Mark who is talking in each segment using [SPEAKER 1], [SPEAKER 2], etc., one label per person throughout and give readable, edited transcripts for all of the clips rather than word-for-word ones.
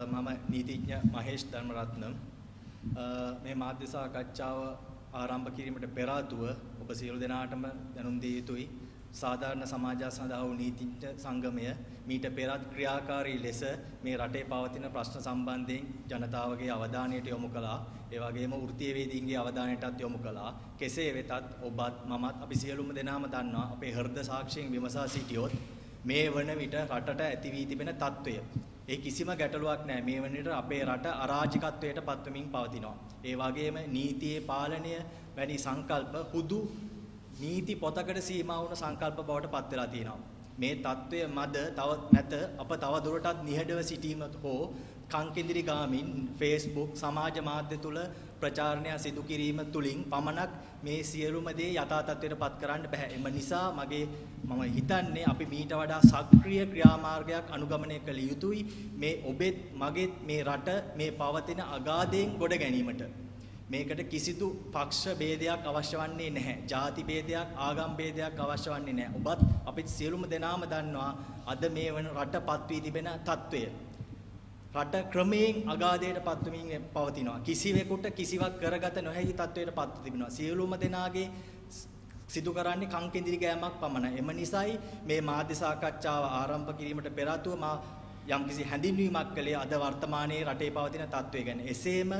[SPEAKER 1] මම නීතිඥ මහේෂ් ධර්මරත්නම් මේ මාධ්‍ය සාකච්ඡාව ආරම්භ කිරීමට පෙර ආතුව ඔබ සියලු දෙනාටම දැනුම් දිය යුතුයි සාධාරණ සමාජය සඳහා වූ නීතිඥ සංගමය මීට පෙරත් ක්‍රියාකාරී ලෙස මේ රටේ පවතින ප්‍රශ්න සම්බන්ධයෙන් ජනතාවගේ අවධානයට යොමු කළා. ඒ වගේම වෘත්තීයවේදීන්ගේ අවධානයටත් යොමු කළා. කෙසේ වෙතත් ඔබත් මමත් අපි සියලුම දෙනාම දන්නවා අපේ හෘද සාක්ෂියෙන් විමසා සිටියොත් මේ වන විට රටට ඇති වී තිබෙන තත්ත්වය ඒ කිසිම ගැටලුවක් නැහැ. මේ වෙන විට අපේ රට අරාජිකත්වයට පත්වමින් පවතිනවා. ඒ වගේම නීතියේ පාලනය වැනි සංකල්ප හුදු නීති පොතකට සීමා වුණ සංකල්ප බවට පත් වෙලා තියෙනවා. මේ தত্ত্বය මද තව නැත අප තව දුරටත් නිහඬව සිටීම හෝ කංකෙදිරි ගාමින් Facebook සමාජ මාධ්‍ය තුල ප්‍රචාරණය සිදු කිරීම තුලින් පමණක් මේ සියලුම දේ යථා තත්ත්වයට පත් කරන්න බෑ. එම නිසා මම හිතන්නේ අපි මීට වඩා සක්‍රීය ක්‍රියාමාර්ගයක් අනුගමනය කළ යුතුයි මේ ඔබෙත් මගෙත් මේ රට මේ පවතින අගාධයෙන් ගොඩ ගැනීමට. මේකට කිසිදු පක්ෂ ભેදයක් අවශ්‍ය වන්නේ නැහැ. ಜಾති ભેදයක්, ආගම් ભેදයක් අවශ්‍ය වන්නේ නැහැ. ඔබත් අපිත් සියලුම දෙනාම දන්නවා අද මේ වන රටපත් වී තිබෙන තත්ත්වය. රට ක්‍රමයෙන් අගාධයට පත්වමින් පවතිනවා. කිසිවෙකුට කිසිවක් කරගත නොහැකි තත්ත්වයට පත් තිබෙනවා. සියලුම දෙනාගේ සිදු කරන්නේ කංකෙදිරි ගෑමක් පමණයි. එම නිසායි මේ මාධ්‍ය සාකච්ඡාව ආරම්භ කිරීමට පෙර ආතුව මා යම්කිසි හැඳින්වීමක් කළේ අද වර්තමානයේ රටේ පවතින තත්ත්වය ගැන. එසේම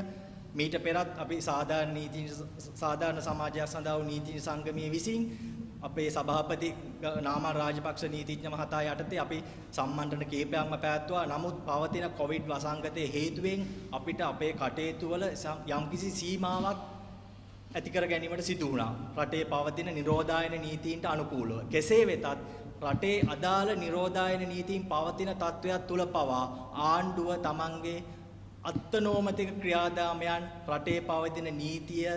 [SPEAKER 1] මීට පෙරත් අපි සාධාරණ සමාජයක් සඳහා වූ නීති සංගමයේ විසින් අපේ සභාපති නාමල් රාජපක්ෂ නීතිඥ මහතා යටතේ අපි සම්මන්ත්‍රණ කීපයක්ම පැවැත්වුවා. නමුත් පවතින කොවිඩ් වසංගතයේ හේතුවෙන් අපිට අපේ කටයුතු වල යම්කිසි සීමාවක් ඇති කර ගැනීමට සිදු වුණා. රටේ පවතින නිරෝධායන නීතීන්ට අනුකූලව. කෙසේ වෙතත් රටේ අදාළ නිරෝධායන නීතීන් පවතින තත්ත්වයක් තුල පවා ආණ්ඩුව තමන්ගේ අත්නෝමතික ක්‍රියාදාමයන් රටේ පවතින නීතිය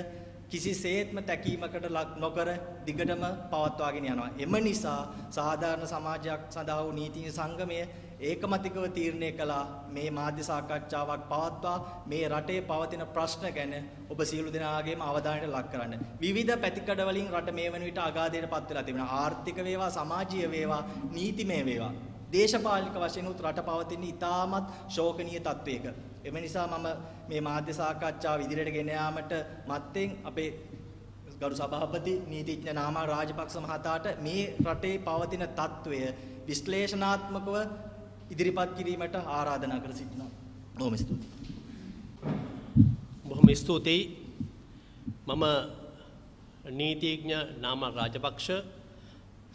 [SPEAKER 1] කිසිසේත්ම තැකීමකට ලක් නොකර දිගටම පවත්වාගෙන යනවා. එම නිසා සාධාරණ සමාජයක් සඳහා වූ නීති සංගමය ඒකමතිකව තීරණය කළා මේ මාධ්‍ය සාකච්ඡාවක් පවත්වා මේ රටේ පවතින ප්‍රශ්න ගැන ඔබ සියලු දෙනාගේම අවධානයට ලක් කරන්න. විවිධ පැතිකඩ වලින් රට මේ වන විට අගාධයට පත් වෙලා තිබෙනවා. ආර්ථික වේවා, සමාජීය වේවා, නීතිමය වේවා. දේශපාලනික වශයෙන් උත් රට පවතින ඉතාමත් ශෝකනීය තත්වයක. එම නිසා මම මේ මාධ්‍ය සාකච්ඡාව ඉදිරියට ගෙන යාමට මත්තෙන් අපේ ගරු සභාපති නීතිඥ නාමල් රාජපක්ෂ මහතාට මේ රටේ පවතින තත්වය විශ්ලේෂණාත්මකව ඉදිරිපත් කිරීමට ආරාධනා කර සිටිනවා. බොහොම ස්තුතියි.
[SPEAKER 2] බොහොම ස්තුතියි. මම නීතිඥ නාමල් රාජපක්ෂ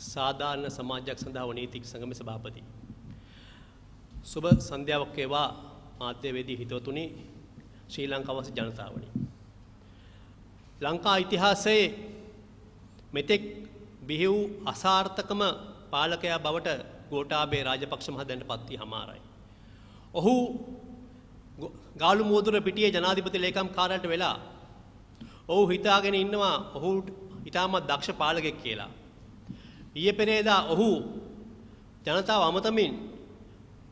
[SPEAKER 2] සාධාරණ සමාජයක් සඳහා වූ නීතිඥ සංගමේ සභාපති. සුබ සන්ධ්‍යාවක් වේවා මාධ්‍යවේදී හිතවතුනි, ශ්‍රී ලංකාවාසී ජනතාවනි. ලංකා ඉතිහාසයේ මෙතෙක් බිහි වූ අසාර්ථකම පාලකයා බවට ගෝඨාභය රාජපක්ෂ මහතාට පත් වී හමාරයි. ඔහු ගාලු මුවදුර පිටියේ ජනාධිපති ලේකම් කාර්යාලයට වෙලා ඔහු හිතාගෙන ඉන්නවා ඔහු ඊටමත් දක්ෂ පාලකෙක් කියලා. ඊයේ පෙරේදා ඔහු ජනතාව අමතමින්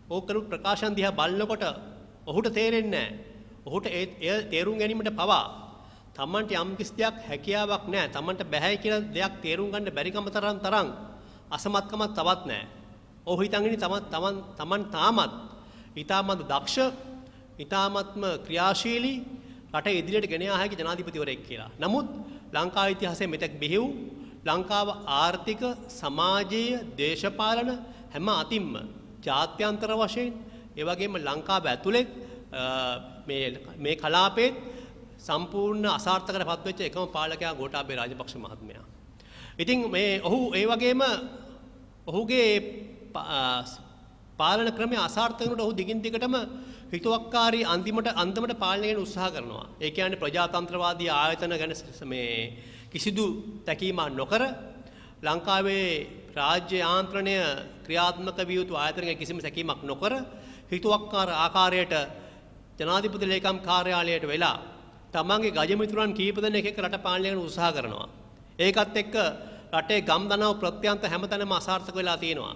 [SPEAKER 2] ඕකරු ප්‍රකාශන දිහා බලනකොට ඔහුට තේරෙන්නේ නැහැ. ඔහුට ඒ තේරුම් ගැනීමට පවා තමන්ට යම් කිසි දෙයක් හැකියාවක් නැහැ. තමන්ට බැහැ කියලා දෙයක් තේරුම් ගන්න බැරිකම තරම් අසමත්කමක් තවත් නැහැ. ඔහු හිතන් ඉන්නේ තමන් තාමත් ඊටමත් දක්ෂ, ඊටමත්ම ක්‍රියාශීලී රට ඉදිරියට ගෙන යා හැකි ජනාධිපතිවරයෙක් කියලා. නමුත් ලංකා ඉතිහාසයේ මෙතෙක් බිහි වූ ලංකාව ආර්ථික, සමාජීය, දේශපාලන හැම අතින්ම ජාත්‍යන්තර වශයෙන් ඒ වගේම ලංකාව ඇතුලේ මේ කලාපයේ සම්පූර්ණ අසාර්ථකකට පත්වෙච්ච එකම පාලකයා ගෝඨාභය රාජපක්ෂ මහත්මයා. ඉතින් මේ ඔහු ඒ වගේම ඔහුගේ පාලන ක්‍රමය අසාර්ථක වුණොත් ඔහු දිගින් දිගටම හිතුවක්කාරී අන්තිමට පාලනය කරන්න උත්සාහ කරනවා. ඒ කියන්නේ ප්‍රජාතන්ත්‍රවාදී ආයතන ගැන මේ කිසිදු තැකීමක් නොකර ලංකාවේ රාජ්‍ය යාන්ත්‍රණය ක්‍රියාත්මක විය යුතු ආයතනයක කිසිම සැකීමක් නොකර හිතුවක්කාර ආකාරයට ජනාධිපති ලේකම් කාර්යාලයට වෙලා තමන්ගේ ගජමිතුරන් කීප දෙනෙක් එක්ක රට පාලනය කරන්න උත්සාහ කරනවා. ඒකත් එක්ක රටේ ගම් දනව් ප්‍රත්‍යන්ත හැමතැනම අසාර්ථක වෙලා තියෙනවා.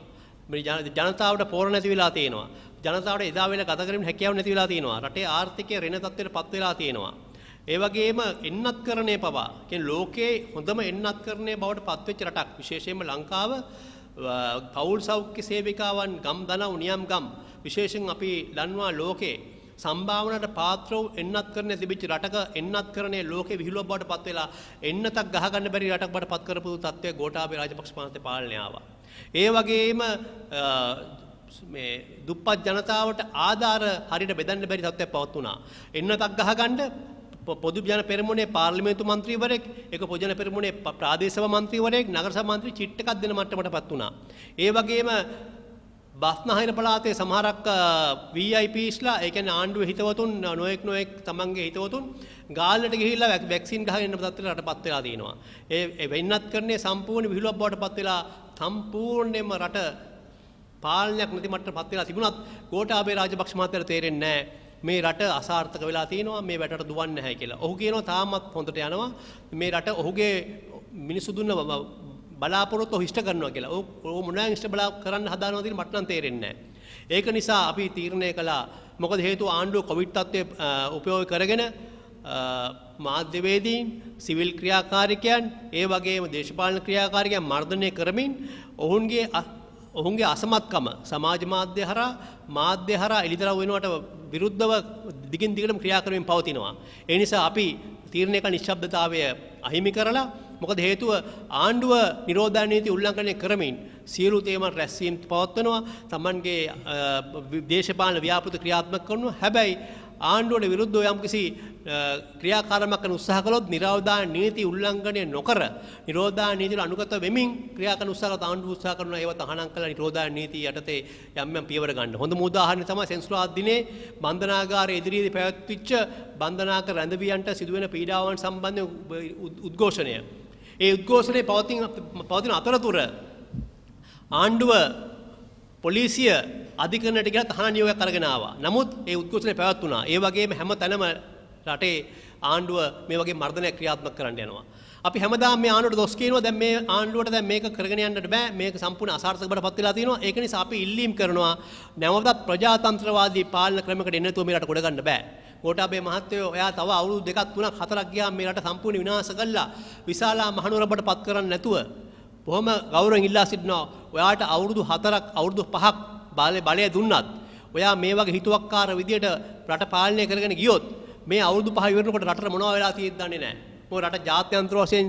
[SPEAKER 2] මේ ජනතාවට පෝර නැති වෙලා තියෙනවා. ජනතාවට එදා වෙලා ගත කිරීම හැකියාව නැති වෙලා තියෙනවා. රටේ ආර්ථිකය රෙන තත්ත්වයට පත් වෙලා තියෙනවා. ඒ වගේම එන්නත්කරණය පවා කියන්නේ ලෝකයේ හොඳම එන්නත්කරණය බවට පත් වෙච්ච රටක් විශේෂයෙන්ම ලංකාව පෞල් සෞඛ්‍ය සේවිකාවන් ගම් දනව් නියම් ගම් විශේෂයෙන් අපි දන්නවා ලෝකේ සම්භාවනට පාත්‍ර වූ එන්නත් කරන තිබිච්ච රටක එන්නත් කරන්නේ ලෝකේ විහිළුවක් බවට පත් වෙලා එන්නතක් ගහගන්න බැරි රටක් බවට පත් කරපු තත්ත්වය ගෝඨාභය රාජපක්ෂ මහත්තයා පාලනය ආවා. ඒ වගේම මේ දුප්පත් ජනතාවට ආධාර හරියට බෙදන්න බැරි තත්ත්වයක් පවතුණා. එන්නතක් ගහගන්න පොදු ජන පෙරමුණේ පාර්ලිමේන්තු මන්ත්‍රීවරයෙක් ඒක පොදු ජන පෙරමුණේ ප්‍රාදේශ සභා මන්ත්‍රීවරයෙක් නගර සභා මන්ත්‍රී චිට් එකක් දෙන මට්ටමටපත් වුණා. ඒ වගේම බස්නාහිර පළාතේ සමහරක් VIPස්ලා ඒ කියන්නේ ආණ්ඩුවේ හිතවතුන් නොඑක් තමන්ගේ හිතවතුන් ගාල්ලට ගිහිල්ලා වැක්සින් ගහගෙන ඉන්න තත්ත්වයට රටපත් වෙලා තියෙනවා. ඒ වෙන්නත් කරන්නේ සම්පූර්ණ විහිළුවක් බවට පත් වෙලා සම්පූර්ණයෙන්ම රට පාලනයක් නැති මට්ටමටපත් වෙලා තිබුණත් ගෝඨාභය රාජපක්ෂ මහත්තයාට තේරෙන්නේ නැහැ මේ රට අසාර්ථක වෙලා තියෙනවා මේ වැටට දුවන්නේ නැහැ කියලා. ඔහු කියනවා තාමත් හොඳට යනවා මේ රට ඔහුගේ මිනිසු දුන්න බලාපොරොත්තු ඉෂ්ට කරනවා කියලා. ඔහු මොනවා ඉෂ්ට බලා කරන්න හදානවා කියන මට නම් තේරෙන්නේ නැහැ. ඒක නිසා අපි තීරණය කළා මොකද හේතුව ආණ්ඩුව කොවිඩ් තත්ත්වය උපයෝග කරගෙන මාධ්‍යවේදීන් සිවිල් ක්‍රියාකාරිකයන් ඒ වගේම දේශපාලන ක්‍රියාකාරිකයන් මර්ධනය කරමින් ඔවුන්ගේ අසමත්කම සමාජ මාධ්‍ය හරහා එළිදරව් වෙනවට විරුද්ධව දිගින් දිගටම ක්‍රියා කරමින් පවතිනවා. ඒ නිසා අපි තීරණය කළ නිශ්ශබ්දතාවය අහිමි කරලා මොකද හේතුව ආණ්ඩුව නිරෝධායන නීති උල්ලංඝනය කරමින් සියලු තේමා රැස්වීම් පවත්වනවා. Tamanගේ දේශපාලන ව්‍යාපෘති ක්‍රියාත්මක කරනවා. හැබැයි ආණ්ඩුවට විරුද්ධව යම්කිසි ක්‍රියාකාරකමක් කරන උත්සාහ කළොත් නිරෝධායන නීති උල්ලංඝනය නොකර නිරෝධායන නීතිවල අනුගත වෙමින් ක්‍රියා කරන උත්සාහ කරන ආණ්ඩුව උත්සාහ කරනවා ඒව තහනම් කළා නිරෝධායන නීතිය යටතේ යම් පියවර ගන්න. හොඳම උදාහරණය තමයි සෙන්සුරාදා දිනේ බන්ධනාගාරයේ ඉදිරියේදී පැවැත්විච්ච බන්ධනාගාර රැඳවියන්ට සිදුවෙන පීඩාවන් සම්බන්ධ උද්ඝෝෂණය. ඒ උද්ඝෝෂණයේ පවතින අතරතුර ආණ්ඩුව පොලිසිය අධිකරණයට ගිහින් තහනම් නියෝගයක් අරගෙන ආවා. නමුත් ඒ උද්ඝෝෂණය පැවැත්ුණා. ඒ වගේම හැම තැනම රටේ ආණ්ඩුව මේ වගේ මර්ධනයක් ක්‍රියාත්මක කරන්න යනවා. අපි හැමදාම මේ ආණ්ඩුවට දොස් කියනවා. දැන් මේ ආණ්ඩුවට දැන් මේක කරගෙන යන්නට බෑ. මේක සම්පූර්ණ අසාර්ථක බවටපත් වෙලා තියෙනවා. ඒක නිසා අපි ඉල්ලීම් කරනවා නැවතත් ප්‍රජාතන්ත්‍රවාදී පාලන ක්‍රමයකට එන්න නැතුව මේ රට ගොඩ ගන්න බෑ. ගෝඨාභය මහත්තයෝ එයා තව අවුරුදු 2ක් 3ක් 4ක් ගියාම මේ රට සම්පූර්ණ විනාශ කළා. විශාලා මහනුවර බඩපත් කරන්න නැතුව බොහොම ගෞරවයෙන් ඉල්ලා සිටිනවා. ඔයාට අවුරුදු 4ක් අවුරුදු 5ක් බලය දුන්නත් ඔයා මේ වගේ හිතුවක්කාර විදියට රට පාලනය කරගෙන ගියොත් මේ අවුරුදු 5 ඉවරනකොට රටට මොනවා වෙලා තියෙද්ද දන්නේ නැහැ. මොකද රට ජාත්‍යන්තර වශයෙන්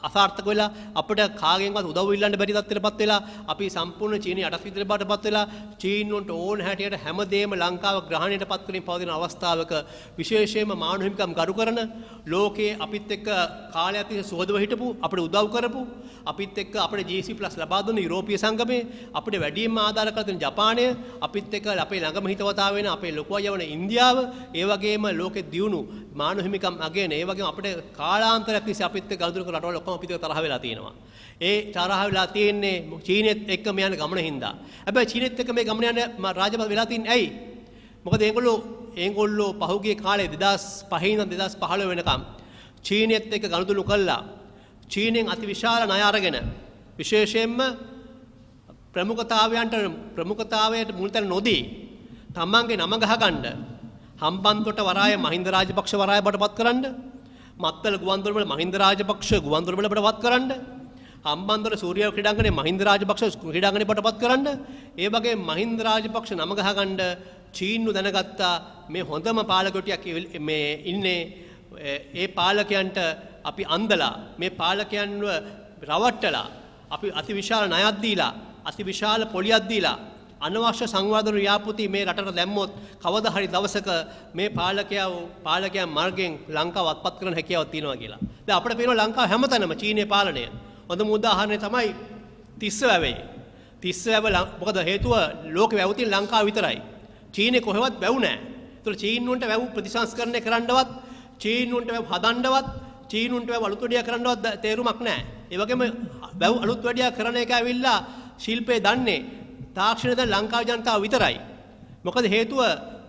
[SPEAKER 2] අසාර්ථක වෙලා අපිට කාගෙන්වත් උදව් ඉල්ලන්න බැරි තත්ත්වයකටපත් වෙලා අපි සම්පූර්ණ චීනී යටසිතිර බාටපත් වෙලා චීනුන්ට ඕන හැටියට හැමදේම ලංකාව ග්‍රහණයටපත් කරමින් පවතින අවස්ථාවක විශේෂයෙන්ම මානව හිමිකම් ගරු කරන ලෝකයේ අපිත් එක්ක කාලයක් තිස්සේ සුහදව හිටපු අපිට උදව් කරපු අපිත් එක්ක අපිට GC+ ලබා දුන්න යුරෝපීය සංගමය අපිට වැඩිම ආධාර කර දෙන ජපානය අපිත් එක්ක අපේ ළඟම හිතවතා වෙන අපේ ලොකු අය වන ඉන්දියාව ඒ වගේම ලෝකෙ දියුණු මානව හිමිකම් අගයන ඒ වගේම අපිට කාලාන්තරයක් තිස්සේ අපිත් එක්ක ගනුදෙනු කරන රටවල් ඔක්කොම අපිත් එක්ක තරහ වෙලා තියෙනවා. ඒ තරහ වෙලා තියෙන්නේ චීනෙත් එක්ක මේ යන ගමන හින්දා. හැබැයි චීනෙත් එක්ක මේ ගමන යන රාජපක්ෂ වෙලා තින්නේ ඇයි? මොකද ඒගොල්ලෝ පහුගිය කාලේ 2005 ඉඳන් 2015 වෙනකම් චීනෙත් එක්ක ගනුදෙනු කළා. චීනෙන් අතිවිශාල ණය අරගෙන විශේෂයෙන්ම ප්‍රමුඛතාවයට මුල්තැන නොදී තමන්ගේ නම ගහගන්න හම්බන්තොට වරාය මහින්ද රාජපක්ෂ වරාය බඩපත් කරන්න මත්තල ගුවන්තොටුපළ මහින්ද රාජපක්ෂ ගුවන්තොටුපළ බඩපත් කරන්න හම්බන්තොට සූර්යා ක්‍රීඩාංගණයේ මහින්ද රාජපක්ෂ ක්‍රීඩාංගණය බඩපත් කරන්න ඒ වගේ මහින්ද රාජපක්ෂ නම ගහගන්න චීනු දැනගත්තා මේ හොඳම පාලකටියක් මේ ඉන්නේ ඒ පාලකයන්ට අපි අන්දලා මේ පාලකයන්ව රවට්ටලා අපි අතිවිශාල ණයක් දීලා අතිවිශාල පොලියක් දීලා අනවශ්‍ය සංවර්ධන ව්‍යාපෘති මේ රටට දැම්මොත් කවදා හරි දවසක මේ පාලකයන් මාර්ගෙන් ලංකාව අත්පත් කරන හැකියාවක් තියෙනවා කියලා. දැන් අපිට පේනවා ලංකාව හැමතැනම චීනයේ පාලනය. හොඳම උදාහරණය තමයි තිස්ස වැවේ. තිස්ස වැව මොකද හේතුව ලෝකේ වැව් තියෙන ලංකාව විතරයි. චීනේ කොහෙවත් වැව් නැහැ. ඒතර චීනුන්ට වැව් ප්‍රතිසංස්කරණය කරන්නවත් චීනුන්ට වැව් හදන්නවත් චීනුන්ට වැව් අලුත් වැඩියා කරන්නවත් තේරුමක් නැහැ. ඒ වගේම වැව් අලුත් වැඩියා කරන එක ඇවිල්ලා ශිල්පේ දන්නේ තාක්ෂණයද ලංකාවේ ජනතාව විතරයි. මොකද හේතුව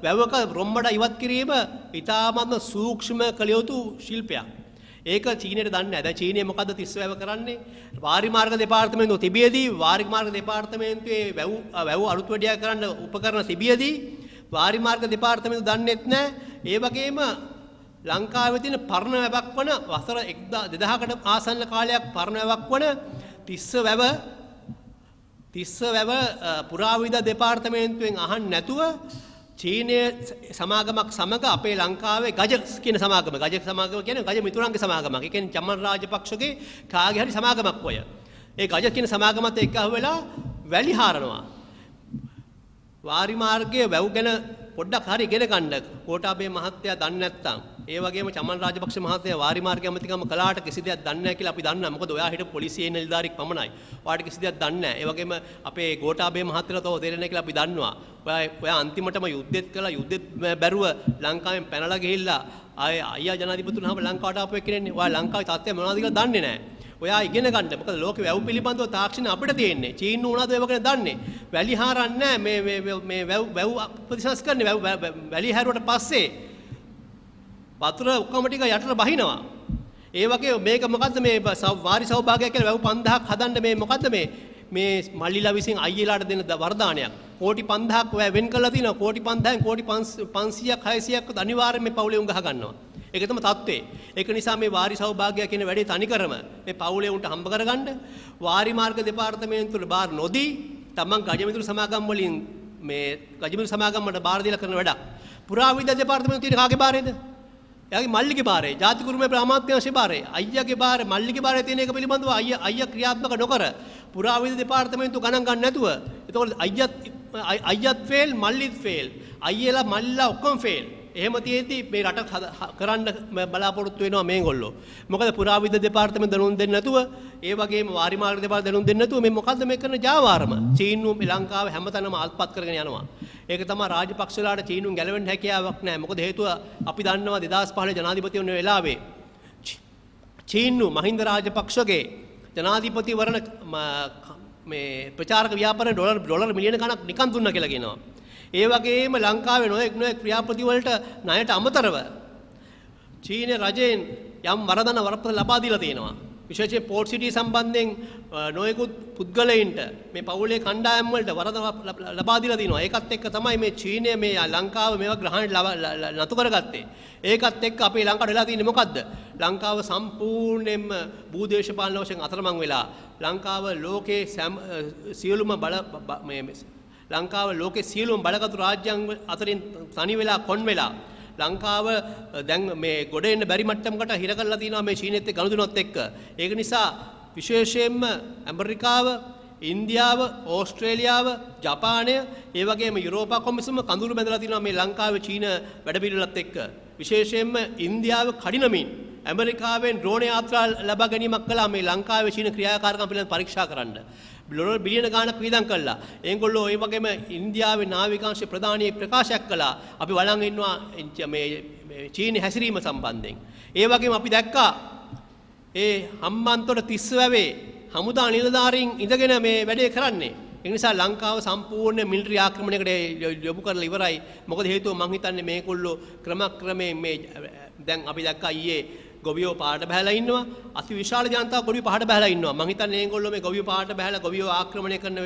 [SPEAKER 2] වැවක රොම්බඩ ඉවත් කිරීම ඉතාමත්ම සූක්ෂම කළ යුතු ශිල්පයක්. ඒක චීනයට දන්නේ නැහැ. දැන් චීනය මොකද්ද තිස්ස වැව කරන්නේ? වාරිමාර්ග දෙපාර්තමේන්තුව තිබියදී වාරිමාර්ග දෙපාර්තමේන්තුවේ වැව් අලුත් වැඩියා කරන්න උපකරණ තිබියදී වාරිමාර්ග දෙපාර්තමේන්තුව දන්නේත් නැහැ. ඒ වගේම ලංකාවේ තියෙන පරණ වැවක් වන වසර 2000කට ආසන්න කාලයක් පරණ වැවක් වන තිස්ස වැව තිස්සවැව පුරාවිද්‍යා දෙපාර්තමේන්තුවෙන් අහන්න නැතුව චීනයේ සමාගමක් සමග අපේ ලංකාවේ ගජ කියන සමාගම කියන්නේ ගජ මිතුරන්ගේ සමාගමක්. ඒ කියන්නේ චමන් රාජපක්ෂගේ කාගේ හරි සමාගමක් ඔය. ඒ ගජ කියන සමාගමත් එක්ක අහුවෙලා වැලි හරනවා. වාරි මාර්ගයේ වැව් ගැන පොඩ්ඩක් හරි ඉගෙන ගන්න කෝටාබේ මහත්තයා දන්නේ නැත්නම් ඒ වගේම චමන් රාජපක්ෂ මහත්තයා වාරි මාර්ගය අමතිකම කළාට කිසි දෙයක් දන්නේ නැහැ කියලා අපි දන්නවා. මොකද ඔයා හිටපු පොලිසියේ නිලධාරියෙක් පමණයි. ඔයාට කිසි දෙයක් දන්නේ නැහැ. ඒ වගේම අපේ ගෝඨාභය මහත්තයාට තව තේරෙන්නේ නැහැ කියලා අපි දන්නවා. ඔයා අන්තිමටම යුද්ධෙත් කළා. යුද්ධෙත් බැරුව ලංකාවෙන් පැනලා ගිහිල්ලා අයියා ජනාධිපතිතුමාම ලංකාවට ආපු එක්කෙනෙන්නේ. ඔයා ලංකාවේ තත්ත්වය මොනවද කියලා දන්නේ නැහැ. ඔයා ඉගෙන ගන්න. මොකද ලෝකෙ වැව් පිළිබඳව තාක්ෂණ අපිට තියෙන්නේ. චීන උනද ඒව ගැන දන්නේ. වැලි හරන්නේ මේ වැව් ප්‍රතිසංස්කරණය වැලි හැරුවට පස්සේ වතුර ඔක්කොම ටික යටට බහිනවා. ඒ වගේ මේක මොකද්ද මේ වාරි සෞභාගය කියලා වැව් 5000ක් හදන්න මේ මොකද්ද මේ මල්ලිලා විසින් අයියලාට දෙන වරදානයක්. කෝටි 5000ක් වෙන් කරලා තිනවා. කෝටි 5000න් කෝටි 500ක් 600ක් අනිවාර්යෙන් මේ පවුලේ උන් ගහ ගන්නවා. ඒක තමයි தત્ත්වේ. ඒක නිසා මේ වාරි සෞභාග්‍ය කියන වැඩේ තනිකරම මේ පවුලේ උන්ට හම්බ කරගන්න වාරි මාර්ග දෙපාර්තමේන්තුවට බාර නොදී තමන් ගජමිතුරු සමාගම් වලින් මේ ගජමිතුරු සමාගම් වලට බාර දීලා කරන වැඩක්. පුරාවිද්‍යා දෙපාර්තමේන්තුවේ කාගේ බාරේද? එයාගේ මල්ලිගේ බාරේ, ජාතික උරුමයේ ප්‍රාමාත්‍යාංශයේ බාරේ, අයියාගේ බාරේ, මල්ලිගේ බාරේ තියෙන එක පිළිබඳව අයියා ක්‍රියාත්මක නොකර පුරාවිද්‍යා දෙපාර්තමේන්තුව ගණන් ගන්න නැතුව එතකොට අයියත් ෆේල්, මල්ලිත් ෆේල්, අයියලා මල්ලිලා ඔක්කොම ෆේල්. එහෙම තියෙද්දි මේ රට කරන්න බලාපොරොත්තු වෙනවා මේගොල්ලෝ. මොකද පුරාවිද්‍යා දෙපාර්තමේන්තුව දැනුම් දෙන්නේ නැතුව, ඒ වගේම වාරි මාර්ග දෙපාර්තමේන්තුව දැනුම් දෙන්නේ නැතුව මේ මොකද්ද මේ කරන ජාවාරම? චීනුව මේ ලංකාවේ හැමතැනම අල්පත් කරගෙන යනවා. ඒක තමයි රාජපක්ෂලාට චීනුන් ගැලවෙන්න හැකියාවක් නැහැ. මොකද හේතුව අපි දන්නවා 2015 ජනාධිපති වුණ වෙලාවේ චීනු මහින්ද රාජපක්ෂගේ ජනාධිපතිවරණ මේ ප්‍රචාරක ව්‍යාපාරේ ඩොලර් මිලියන ගණක් නිකන් දුන්නා කියලා කියනවා. ඒ වගේම ලංකාවේ නොයෙක් ක්‍රියාපති වලට ණයට අමතරව චීන රජයෙන් යම් වරදන වරප්‍රසාද ලබා දීලා තියෙනවා. විශේෂයෙන් පෝර්ට් සිටි සම්බන්ධයෙන් නොයෙකුත් පුද්ගලයින්ට මේ පවුලේ කණ්ඩායම් වලට වරදන ලබා දීලා තියෙනවා. ඒකත් එක්ක තමයි මේ චීනය මේ ලංකාව මේවා ග්‍රහණයට නතු කරගත්තේ. ඒකත් එක්ක අපේ ලංකාවට වෙලා තියෙන්නේ මොකද්ද? ලංකාව සම්පූර්ණයෙන්ම භූදේශපාලන වශයෙන් අතරමං වෙලා ලංකාව ලෝකේ සියලුම ලංකාව ලෝකේ සියලුම බලගතු රාජ්‍යයන් අතරින් තනි වෙලා කොන් වෙලා ලංකාව දැන් මේ ගොඩ එන්න බැරි මට්ටමකට හිර කරලා තියෙනවා මේ චීනෙත් එක්ක ගනුදෙනුවත් එක්ක. ඒක නිසා විශේෂයෙන්ම ඇමරිකාව, ඉන්දියාව, ඕස්ට්‍රේලියාව, ජපානය, ඒ වගේම යුරෝපා කොමිසම කඳුළු බැඳලා තියෙනවා මේ ලංකාවේ චීන වැඩපිළිවෙලත් එක්ක. විශේෂයෙන්ම ඉන්දියාව කඩිනමින් ඇමරිකාවෙන් ඩ්‍රෝන යාත්‍රා ලබා ගැනීමක් කළා මේ ලංකාවේ චීන ක්‍රියාකාරකම් පිළිබඳව පරීක්ෂා කරන්න. ඩොලර් බිලියන ගාණක් වියදම් කළා. ඒගොල්ලෝ ඒ වගේම ඉන්දියාවේ නාවිකාංශ ප්‍රධානී ප්‍රකාශයක් කළා. අපි බලන් ඉන්නවා මේ චීනයේ හැසිරීම සම්බන්ධයෙන්. ඒ වගේම අපි දැක්කා ඒ හම්බන්තොට තිස්සවැවේ හමුදා නිලධාරීන් ඉඳගෙන මේ වැඩේ කරන්නේ. ඒ නිසා ලංකාව සම්පූර්ණ මිලිටරි ආක්‍රමණයකට යොමු කරලා ඉවරයි. මොකද හේතුව මං හිතන්නේ මේගොල්ලෝ ක්‍රමක්‍රමයෙන් මේ දැන් අපි දැක්කා ඊයේ ගොවියෝ පාට බහැලා ඉන්නවා. අති විශාල ජනතාව ගොවියෝ පහට බහැලා ඉන්නවා. මං හිතන්නේ මේගොල්ලෝ මේ ගොවියෝ පාට බහැලා ගොවියෝ ආක්‍රමණය කරන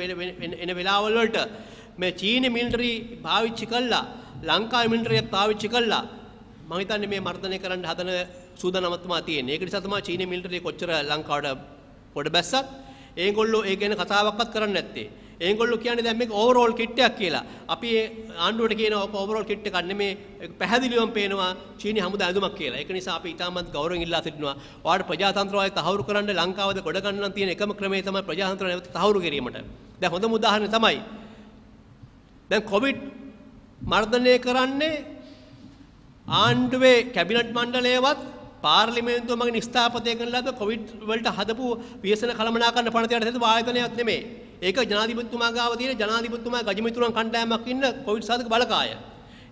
[SPEAKER 2] එන වෙලාවල් වලට මේ චීන මිලිටරි පාවිච්චි කළා, ලංකාවේ මිලිටරියක් පාවිච්චි කළා. මං හිතන්නේ මේ මර්ධනය කරන්න හදන සූදානම තමයි තියෙන්නේ. ඒක නිසා තමයි චීන මිලිටරිය කොච්චර ලංකාවට පොඩ බැස්සත් ඒගොල්ලෝ ඒ ගැන කතාවක්වත් කරන්නේ නැත්තේ. ඒගොල්ලෝ කියන්නේ දැන් මේක ඕවරෝල් කිට් එකක් කියලා. අපි ආණ්ඩුවට කියනවා ඔක ඕවරෝල් කිට් එකක් නෙමේ. ඒක පැහැදිලිවම පේනවා චීනි හමුදා ඇඳුමක් කියලා. ඒක නිසා අපි ඉතාමත් ගෞරවයෙන් ඉල්ලා සිටිනවා. ඔයාලට ප්‍රජාතන්ත්‍රවාදය තහවුරු කරන්න ලංකාවද ගොඩ ගන්න තියෙන එකම ක්‍රමය තමයි ප්‍රජාතන්ත්‍රවාදය තහවුරු කිරීමට. දැන් හොඳම උදාහරණය තමයි දැන් කොවිඩ් මර්ධනය කරන්නේ ආණ්ඩුවේ කැබිනට් මණ්ඩලයවත් පාර්ලිමේන්තුව මගින් ස්ථාපිත කරන ලද කොවිඩ් වලට හදපු ව්‍යසන කළමනාකරණ පනතයට හදපු ආයතනයක් නෙමෙයි. ඒක ජනාධිපතිතුමා ගාව තියෙන ජනාධිපතිතුමා ගජමිතුරන් කණ්ඩායමක් ඉන්න කොවිඩ් සාධක බලකාය.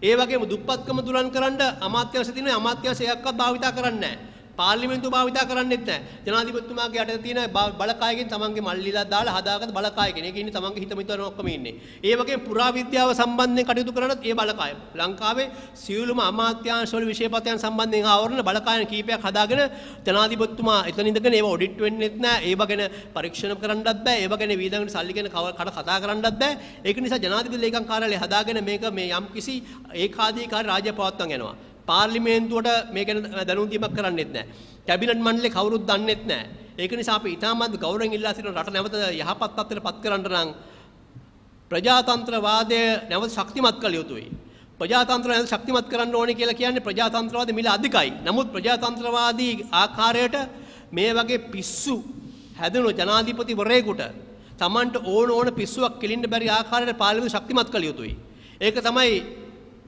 [SPEAKER 2] ඒ වගේම දුප්පත්කම දුරන් කරන්න අමාත්‍යාංශ තියෙන අමාත්‍යාංශ එකක්වත් භාවිතා කරන්නේ නැහැ. පාර්ලිමේන්තුව භාවිතා කරන්නේත් නැහැ. ජනාධිපතිතුමාගේ යටතේ තියෙන බලකායකින් තමන්ගේ මල්ලිලා දාලා හදාගත්ත බලකායකින්. ඒක ඉන්නේ තමන්ගේ හිත මිතුරන් ඔක්කොම ඉන්නේ. ඒ වගේම පුරාවිද්‍යාව සම්බන්ධයෙන් කටයුතු කරනත් ඒ බලකාය. ලංකාවේ සියලුම අමාත්‍යාංශ වල විශේෂපතයන් සම්බන්ධයෙන් ආවරණ බලකායන කීපයක් හදාගෙන ජනාධිපතිතුමා එතන ඉඳගෙන ඒව ඔඩිට් වෙන්නෙත් නැහැ. ඒව ගැන පරීක්ෂණ කරන්නත් බෑ. ඒව ගැන වීදගෙන සල්ලි ගැන කතා කරන්නත් බෑ. ඒක නිසා ජනාධිපති ලේකම් කාර්යාලය හදාගෙන මේක මේ යම්කිසි ඒකාධිකාරී රාජ්‍ය පවත්වන්න යනවා. පාර්ලිමේන්තුවට මේ ගැන දැනුම් දීමක් කරන්නෙත් නැහැ. කැබිනට් මණ්ඩලේ කවුරුත් දන්නෙත් නැහැ. ඒක නිසා අපි ඊටමත් ගෞරවයෙන් ඉල්ලා සිටින රට නැවත යහපත් තත්ත්වයට පත් කරන්න නම් ප්‍රජාතන්ත්‍රවාදය නැවත ශක්තිමත් කළ යුතුයි. ප්‍රජාතන්ත්‍රය නැවත ශක්තිමත් කරන්න ඕනේ කියලා කියන්නේ ප්‍රජාතන්ත්‍රවාදී මිල අධිකයි. නමුත් ප්‍රජාතන්ත්‍රවාදී ආකාරයට මේ වගේ පිස්සු හැදෙන ජනාධිපතිවරයෙකුට Tamanට ඕන පිස්සුවක් කෙලින්න බැරි ආකාරයට පාර්ලිමේන්තුව ශක්තිමත් කළ යුතුයි. ඒක තමයි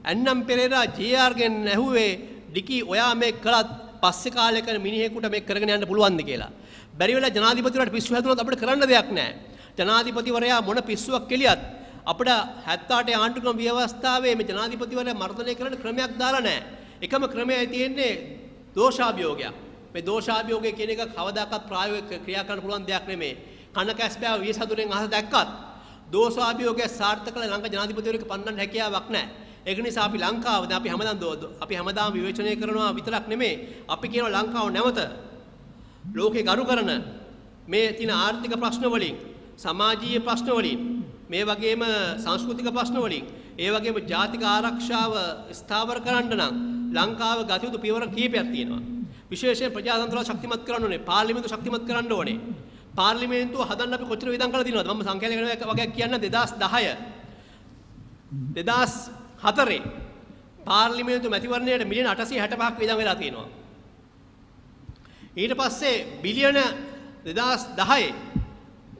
[SPEAKER 2] ඇන්නම් පෙරේරා ජේ.ආර් ගෙන් ඇහුවේ ඩිකි ඔයා මේ කළත් පස්සේ කාලයක මිනිහෙකුට මේක කරගෙන යන්න පුළුවන්ද කියලා. බැරි වෙලා ජනාධිපතිවරයාට පිස්සු හැදුනොත් අපිට කරන්න දෙයක් නැහැ. ජනාධිපතිවරයා මොන පිස්සුවක් කෙලියත් අපිට 78 ආණ්ඩුක්‍රම ව්‍යවස්ථාවේ මේ ජනාධිපතිවරයා මර්ධනය කරන්න ක්‍රමයක් දාලා නැහැ. එකම ක්‍රමයයි තියෙන්නේ දෝෂාභියෝගයක්. මේ දෝෂාභියෝගය කියන එක කවදාකවත් ප්‍රායෝගික ක්‍රියා කරන්න පුළුවන් දෙයක් නෙමෙයි. කන කැස්බෑව වියසතුරෙන් අහස දැක්කත් දෝෂාභියෝගය සාර්ථක කළ ලංකා ජනාධිපතිවරයෙක් පන්නන්න හැකියාවක් නැහැ. ඒක නිසා අපි ලංකාව දැන් අපි හැමදාම විවේචනය කරනවා විතරක් නෙමෙයි අපි කියනවා ලංකාව නැවත ලෝකේ ගරු කරන මේ තියෙන ආර්ථික ප්‍රශ්න වලින් සමාජීය ප්‍රශ්න වලින් මේ වගේම සංස්කෘතික ප්‍රශ්න වලින් ඒ වගේම ජාතික ආරක්ෂාව ස්ථාවර කරන්න නම් ලංකාව ගත යුතු පියවර කීපයක් තියෙනවා. විශේෂයෙන් ප්‍රජාතන්ත්‍රය ශක්තිමත් කරන්න ඕනේ. පාර්ලිමේන්තුව ශක්තිමත් කරන්න ඕනේ. පාර්ලිමේන්තුව හදන්න අපි කොච්චර වියදම් කරලා තියෙනවද? මම සංඛ්‍යාලයක වගේ කියන්න 2004 පාර්ලිමේන්තු මැතිවරණයට මිලියන 865ක් වියදම් වෙලා තියෙනවා. ඊට පස්සේ බිලියන 2010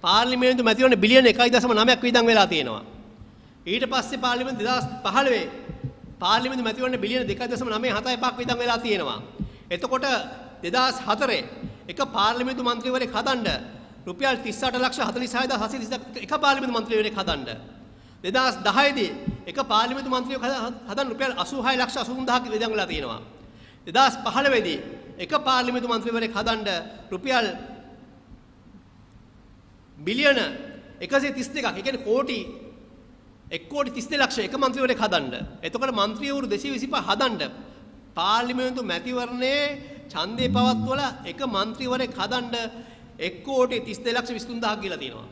[SPEAKER 2] පාර්ලිමේන්තු මැතිවරණ බිලියන 1.9ක් වියදම් වෙලා තියෙනවා. ඊට පස්සේ පාර්ලිමේන්තු 2015 පාර්ලිමේන්තු මැතිවරණ බිලියන 2.975ක් වියදම් වෙලා තියෙනවා. එතකොට 2004 එක පාර්ලිමේන්තු මන්ත්‍රීවරයෙක් හදන්න රුපියල් 38,46,730 එක පාර්ලිමේන්තු මන්ත්‍රීවරයෙක් හදන්න 2010 දී එක පාර්ලිමේන්තු මන්ත්‍රීවරයෙක් හදන්න රුපියල් 86,83,000ක් වියදම් වෙලා තියෙනවා. 2015 දී එක පාර්ලිමේන්තු මන්ත්‍රීවරයෙක් හදන්න රුපියල් බිලියන 132ක් ඒ කියන්නේ කෝටි 1,32 ලක්ෂ එක මන්ත්‍රීවරයෙක් හදන්න. එතකොට මන්ත්‍රීවරු 225 හදන්න පාර්ලිමේන්තු මැතිවරණයේ ඡන්දේ පවත්වලා එක മന്ത്രിවරයෙක් හදන්න 1,32,23,000ක් කියලා තියෙනවා.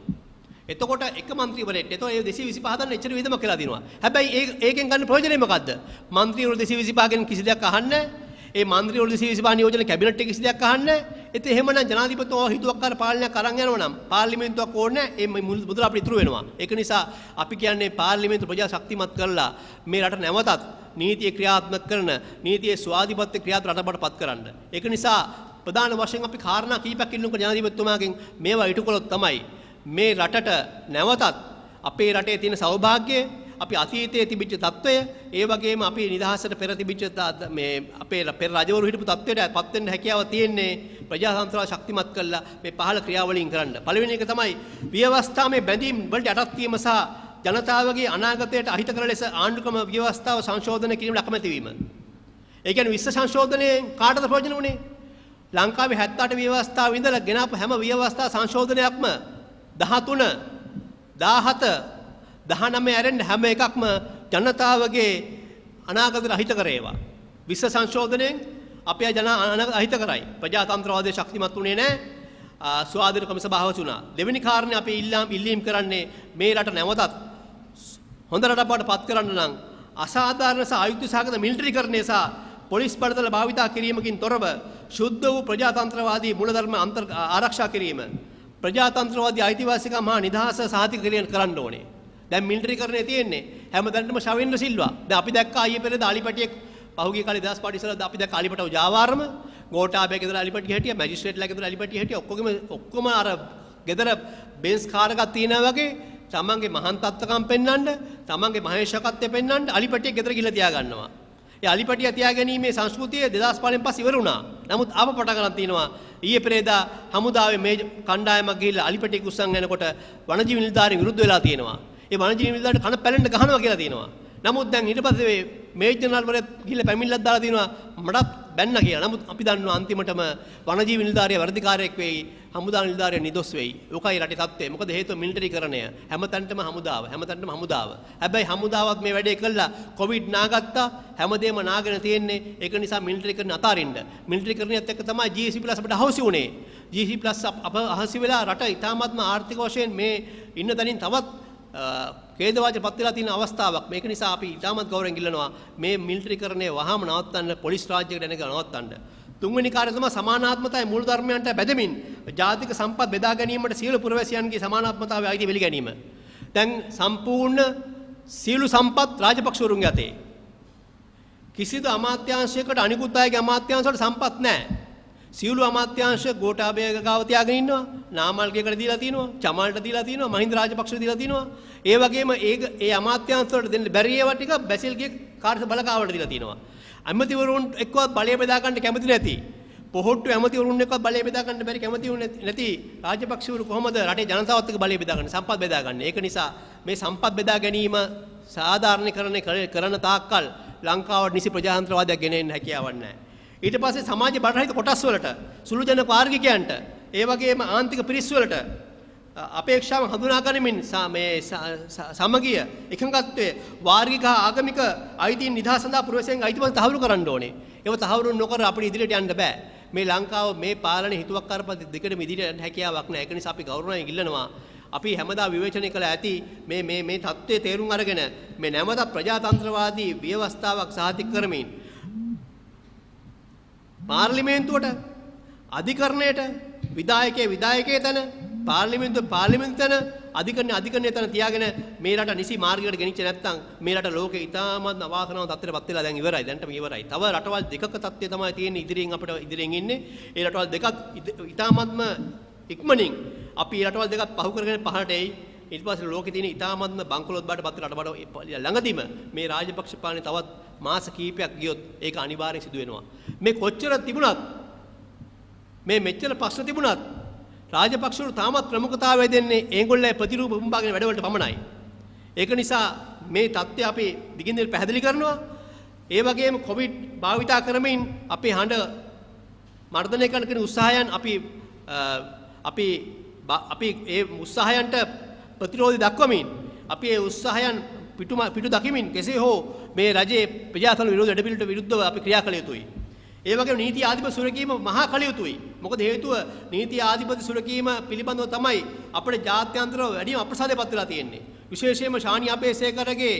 [SPEAKER 2] එතකොට එක മന്ത്രിවරයෙක් එතකොට ඒ 225 හදන්න එච්චර වියදමක් කියලා තියෙනවා. හැබැයි ඒකෙන් ගන්න ප්‍රයෝජනේ මොකද්ද? മന്ത്രിවරු 225 ගෙන් කිසි දෙයක් අහන්නේ ඒ മന്ത്രിවරු 225 නියෝජන කැබිනට් එකේ කිසි දෙයක් අහන්නේ. ඒත් එහෙමනම් ජනාධිපතිතුමා හිතුවක්කාර පාලනයක් අරන් යනවා නම් පාර්ලිමේන්තුවක් ඕනේ ඒ මුදල අපිට ඉතුරු වෙනවා. ඒක නිසා අපි කියන්නේ පාර්ලිමේන්තු ප්‍රජා ශක්තිමත් කරලා මේ රට නැවතත් නීතිය ක්‍රියාත්මක කරන නීතියේ ස්වාධිපත්‍ය ක්‍රියාත් රටබට පත් කරන්න. ඒක නිසා ප්‍රධාන වශයෙන් අපි කාරණා කීපයක් ඉල්ලුම් කරන ජනාධිපතිතුමාගෙන් මේවා ඉටු කළොත් තමයි මේ රටට නැවතත් අපේ රටේ තියෙන සෞභාග්‍යය අපි අතීතයේ තිබිච්ච තත්ත්වය ඒ වගේම අපි නිදහසට පෙර තිබිච්ච මේ අපේ පෙර රජවරු හිටපු තත්ත්වයට පත් වෙන්න හැකියාව තියෙන්නේ ප්‍රජාතන්ත්‍රය ශක්තිමත් කළා මේ පහළ ක්‍රියාවලින් කරන්න. පළවෙනි එක තමයි ව්‍යවස්ථාවේ බැඳීම් වලට යටත් වීම සහ ජනතාවගේ අනාගතයට අහිත කරන ලෙස ආණ්ඩුක්‍රම ව්‍යවස්ථාව සංශෝධනය කිරීමට අකමැති වීම. ඒ කියන්නේ විශ්ව සංශෝධනයෙන් කාටද ප්‍රයෝජන උනේ? ලංකාවේ 78 ව්‍යවස්ථාව ඉඳලා ගෙනාපු හැම ව්‍යවස්ථා සංශෝධනයක්ම 13, 17, 19 ඇරෙන්න හැම එකක්ම ජනතාවගේ අනාගතයට අහිත කරේවා. විශ්ව සංශෝධනයෙන් අපේ අනාගත අහිත කරයි. ප්‍රජාතන්ත්‍රවාදයේ ශක්තිමත් උනේ නැහැ. ස්වාධීන කොමිස භාවච වුණා. දෙවෙනි කාරණේ අපි ඉල්ලීම් කරන්නේ මේ රට නැවතත් හොඳ රටක් බවට පත් කරන්න නම් අසාධාරණ සහ ආයුධ සහගත මිලිටරිකරණය සහ පොලිස් බලතල භාවිතා කිරීමකින් තොරව ශුද්ධ වූ ප්‍රජාතන්ත්‍රවාදී මූලධර්ම ආරක්ෂා කිරීම ප්‍රජාතන්ත්‍රවාදී අයිතිවාසිකම් හා නිදහස සාධිකරණය කරන්න ඕනේ. දැන් මිලිටරිකරණය තියෙන්නේ හැමදැනටම ශවේන්ද්‍ර සිල්වා. දැන් අපි දැක්කා ඊයේ පෙරේද අලිපටියෙක් පහුගිය කාලේ 2005 ඉස්සරහ අපි දැක්කා අලිපටව ජාවාරම ගෝඨාභය ගෙදර අලිපටිය හිටියා මැජිස්ට්‍රේට්ලා ගෙදර අලිපටිය හිටියා ඔක්කොම අර ගෙදර බෙන්ස් කාර් එකක් තියනා වගේ තමන්ගේ මහාන් තත්ත්වකම් පෙන්වන්න තමන්ගේ මහේශකත්වය පෙන්වන්න අලිපටිය ගෙදර ගිහලා තියා ගන්නවා. ඒ අලිපටිය තියාගැනීමේ සංස්කෘතිය 2005 පස්සේ ඉවර වුණා. නමුත් ආප පටන් ගන්න තියෙනවා ඊයේ පෙරේදා හමුදාවේ මේ කණ්ඩායමක් ගිහිල්ලා අලිපටිය කුස්සන් යනකොට වනජීවි නිලධාරීන් විරුද්ධ වෙලා තියෙනවා. ඒ වනජීවි නිලධාරීන් කන පැලෙන්න ගහනවා කියලා තියෙනවා. නමුත් දැන් ඊට පස්සේ මේ ජනරල්වරයා ගිහිල්ලා පැමිණිල්ලක් දාලා තියෙනවා මටත් බැන්න කියලා. නමුත් අපි දන්නවා අන්තිමටම වනජීවි නිලධාරියා වර්ධිකාරයෙක් වෙයි, හමුදා නිලධාරියා නිදොස් වෙයි. ඕකයි රටේ තත්ත්වය. මොකද හේතුව මිලිටරිකරණය. හැමතැනටම හමුදාව. හැබැයි හමුදාවත් මේ වැඩේ කළා කොවිඩ් නාගත්තා. හැමදේම නාගෙන තියෙන්නේ. ඒක නිසා මිලිටරිකරණ අතාරින්න. මිලිටරිකරණයත් එක්ක තමයි GSP+ අපිට අහෝසි වුණේ. GSP+ අප අහසි වෙලා රට ඉතාමත්ම ආර්ථික වශයෙන් මේ ඉන්න තැනින් තවත් ඛේදවාචපත් වෙලා තියෙන අවස්ථාවක්. මේක නිසා අපි ඉතාමත් ගෞරවයෙන් ඉල්ලනවා මේ මිලිටරිකරණය වහාම නවත්තන්න, පොලිස් රාජ්‍යයකට එනක නවත්තන්න. තුන්වෙනි කාර්යය තමයි සමානාත්මතාවය මූල ධර්මයන්ට බැඳමින් ජාතික සම්පත් බෙදා ගැනීමට සියලු පුරවැසියන්ගේ සමානාත්මතාවය අයිති වෙලි ගැනීම. දැන් සම්පූර්ණ සියලු සම්පත් රාජපක්ෂවරුන්ගේ අතේ. කිසිදු අමාත්‍යාංශයකට අනිකුත් අයගේ අමාත්‍යාංශවල සම්පත් නැහැ. සියලු අමාත්‍යාංශ ගෝඨාභය ගාව තියාගෙන ඉන්නවා. නාමල්ගේකට දීලා තිනවා, චමල්ට දීලා තිනවා, මහින්ද රාජපක්ෂට දීලා තිනවා. ඒ වගේම ඒ අමාත්‍යාංශ වලට දෙන්න බැරි ඒවා ටික බැසිල්ගේ කාර්ය බලකාවට දීලා තිනවා. ඇමතිවරුන් එක්කවත් බලය බෙදා ගන්න කැමති නැති. පොහොට්ටු ඇමතිවරුන් එක්කවත් බලය බෙදා ගන්න බැරි කැමති නැති රාජපක්ෂවරු කොහොමද රටේ ජනතාවත් එක්ක බලය බෙදා ගන්න, සම්පත් බෙදා ගන්න. ඒක නිසා මේ සම්පත් බෙදා ගැනීම සාධාරණීකරණය කරන තාක්කල් ලංකාවට නිසි ප්‍රජාතන්ත්‍රවාදයක් ගෙන එන්න හැකියාවක් නැහැ. ඊට පස්සේ සමාජ බඩරහිත කොටස් වලට, සුළු ජන වාර්ගිකයන්ට, ඒ වගේම ආන්තික පිරිස් වලට අපේක්ෂාව හඳුනා ගනිමින් මේ සමගිය එකඟත්වයේ වාර්ගික ආගමික අයිතීන් නිදහස සඳහා පුරවැසියන්ගේ අයිතිවාසිකම් තහවුරු කරන්න ඕනේ. ඒව තහවුරු නොකර අපිට ඉදිරියට යන්න බෑ. මේ ලංකාව මේ පාලන හිතුවක්කාර පද්ධති දෙකටම ඉදිරියට යන්න හැකියාවක් නැහැ. ඒක නිසා අපි ගෞරවයෙන් ඉල්ලනවා. අපි හැමදා විවේචනය කළ ඇති මේ தත්ත්වයේ තේරුම් අරගෙන මේ නැවත ප්‍රජාතන්ත්‍රවාදී ව්‍යවස්ථාවක් සාතික කරමින් පාර්ලිමේන්තුවට, අධිකරණයට, විධායකයේ තැන, පාර්ලිමේන්තු තැන, අධිකරණයේ තැන තියාගෙන මේ රට නිසි මාර්ගයකට ගෙනිච්ච නැත්නම් මේ රට ලෝකේ ඉතාමත් අවාසනාවන්ත තත්ත්වයකටපත් වෙලා දැන් ඉවරයි. දැන්ටම ඉවරයි. තව රටවල් දෙකක තත්ත්වය තමයි තියෙන්නේ ඉදිරියෙන් අපිට ඉදිරියෙන් ඉන්නේ. ඒ රටවල් දෙකක් ඉතාමත්ම ඉක්මනින් අපි මේ රටවල් දෙකක් පහු කරගෙන පහළට එයි. ඊට පස්සේ ලෝකේ තියෙන ඉතාමත්ම බංකොලොත් බාටපත් රට බඩ ළඟදීම මේ රාජපක්ෂ පාලනේ තවත් මාස කිහිපයක් ගියොත් ඒක අනිවාර්යෙන් සිදු වෙනවා. මේ කොච්චර තිබුණත් මේ මෙච්චර ප්‍රශ්න තිබුණත් රාජපක්ෂවරු තාමත් ප්‍රමුඛතාවය දෙන්නේ ඒගොල්ලේ ප්‍රතිරූප පුම්බාගෙන වැඩවලට පමණයි. ඒක නිසා මේ தත්ත්වය අපි දිගින් දිගට පැහැදිලි කරනවා. ඒ වගේම කොවිඩ් භාවිතා කරමින් අපේ හඬ මර්ධනය කරන උත්සාහයන් අපි ඒ උත්සාහයන්ට ප්‍රතිරෝධය දක්වමින් අපි ඒ උත්සාහයන් පිටු දකිමින් කෙසේ හෝ මේ රජයේ ප්‍රජාතන්ත්‍ර විරෝධී වැඩපිළිවෙලට විරුද්ධව අපි ක්‍රියා කළ යුතුයි. ඒ වගේම නීති ආධිපත්‍ය සුරකීම මහා කළ යුතුයි. මොකද හේතුව නීති ආධිපත්‍ය සුරකීම පිළිබඳව තමයි අපේ ජාත්‍යන්තරව වැඩිම අප්‍රසාදයපත් වෙලා තියෙන්නේ. විශේෂයෙන්ම ශානි අපේසේකරගේ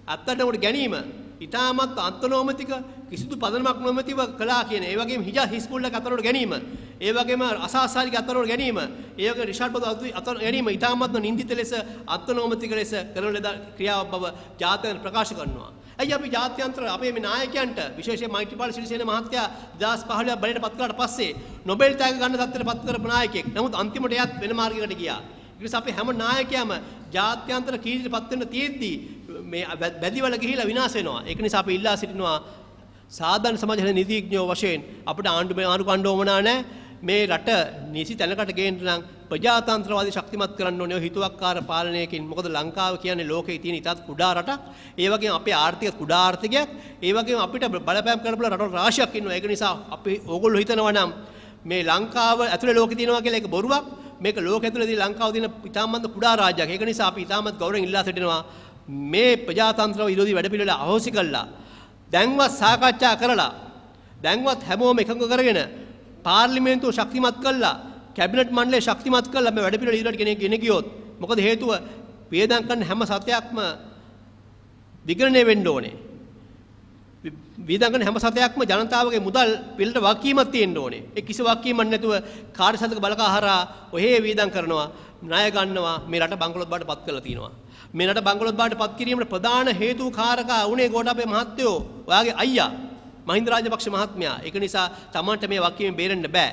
[SPEAKER 2] අත්අඩංගුවට ගැනීම ඉතාමත් අන්තනෝමතික කිසිදු පදනමක් නොමැතිව කළා කියන. ඒ වගේම හිස්බුල්ලා අත්අඩංගුවට ගැනීම, ඒ වගේම අසාසාරික අත්අඩංගුවට ගැනීම, ඒ වගේම රිෂාඩ් බදු අත්අඩංගුවට ගැනීම ඉතාමත් නින්දිත ලෙස අන්තනෝමතික ලෙස කරන ක්‍රියාවක් බව ජාත්‍යන්තර ප්‍රකාශ කරනවා. ඇයි අපි ජාත්‍යන්තර අපේ මේ නායකයන්ට විශේෂයෙන් මෛත්‍රීපාල සිරිසේන මහත්තයා 2015 බලයට පත් කළාට පස්සේ නොබෙල් තෑග ගන්න තත්ත්වයට පත් කරපු නායකයෙක්. නමුත් අන්තිමට එයත් වෙන මාර්ගයකට ගියා. ඒ නිසා අපි හැම නායකයම ජාත්‍යන්තර කීර්තියට පත් වෙන්න තියෙද්දි මේ බැදිවල ගිහිලා විනාශ වෙනවා. ඒක නිසා අපි ඉල්ලා සිටිනවා සාධාරණ සමාජ නීතිඥයෝ වශයෙන් අපිට ආණ්ඩු කණ්ඩෝමනා නැහැ. මේ රට නිසි තැනකට ගේන්න නම් ප්‍රජාතන්ත්‍රවාදී ශක්තිමත් කරන්න ඕනේ හිතුවක්කාර පාලනයකින්. මොකද ලංකාව කියන්නේ ලෝකයේ තියෙන ඉතාත් කුඩා රටක්. ඒ වගේම අපේ ආර්ථික කුඩා ආර්ථිකයක්. ඒ වගේම අපිට බලපෑම් කරන රටවල් රාශියක් ඉන්නවා. ඒක නිසා අපි ඕගොල්ලෝ හිතනවා නම් මේ ලංකාව ඇතුලේ ලෝකෙ තියෙනවා කියලා ඒක බොරුවක්. මේක ලෝකෙ ඇතුලේදී ලංකාව තියෙන ඉතාමත් කුඩා රාජ්‍යයක්. ඒක නිසා අපි ඉතාමත් ගෞරවයෙන් ඉල්ලා සිටිනවා මේ ප්‍රජාතන්ත්‍ර විරෝධී වැඩපිළිවෙල අහෝසි කළා. දැන්වත් සාකච්ඡා කරලා දැන්වත් හැමෝම එකඟ කරගෙන පාර්ලිමේන්තුව ශක්තිමත් කළා, කැබිනට් මණ්ඩලය ශක්තිමත් කළා මේ වැඩපිළිවෙල ඉදිරියට ගෙන ගියොත්. මොකද හේතුව වේදම් කරන හැම සතයක්ම විගණනය වෙන්න ඕනේ. වේදම් කරන හැම සතයක්ම ජනතාවගේ මුදල් පිළට වගකීමක් තියෙන්න ඕනේ. ඒ කිසි වගකීමක් නැතුව කාර්යසාධක බලකාහාරා ඔහේ වේදම් කරනවා, ණය ගන්නවා, මේ රට බංකොලොත් බවට පත් කරලා තියෙනවා. මේ රට බංකොලොත් බවට පත් කිරීමේ ප්‍රධාන හේතු කාරකා උනේ ගෝඨාභය මහත්තයෝ, ඔයාගේ අයියා මහින්ද රාජපක්ෂ මහත්මයා. ඒක නිසා තමන්ට මේ වගකීම බේරෙන්න බෑ.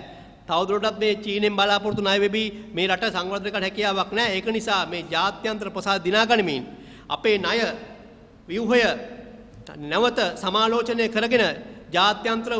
[SPEAKER 2] තවදුරටත් මේ චීනෙන් බලාපොරොත්තු ණය වෙබි මේ රට සංවර්ධනය කරන්න හැකියාවක් නැහැ. ඒක නිසා මේ ජාත්‍යන්තර ප්‍රසාද දිනා ගනිමින් අපේ ණය ව්‍යුහය නැවත සමාලෝචනය කරගෙන ජාත්‍යන්තර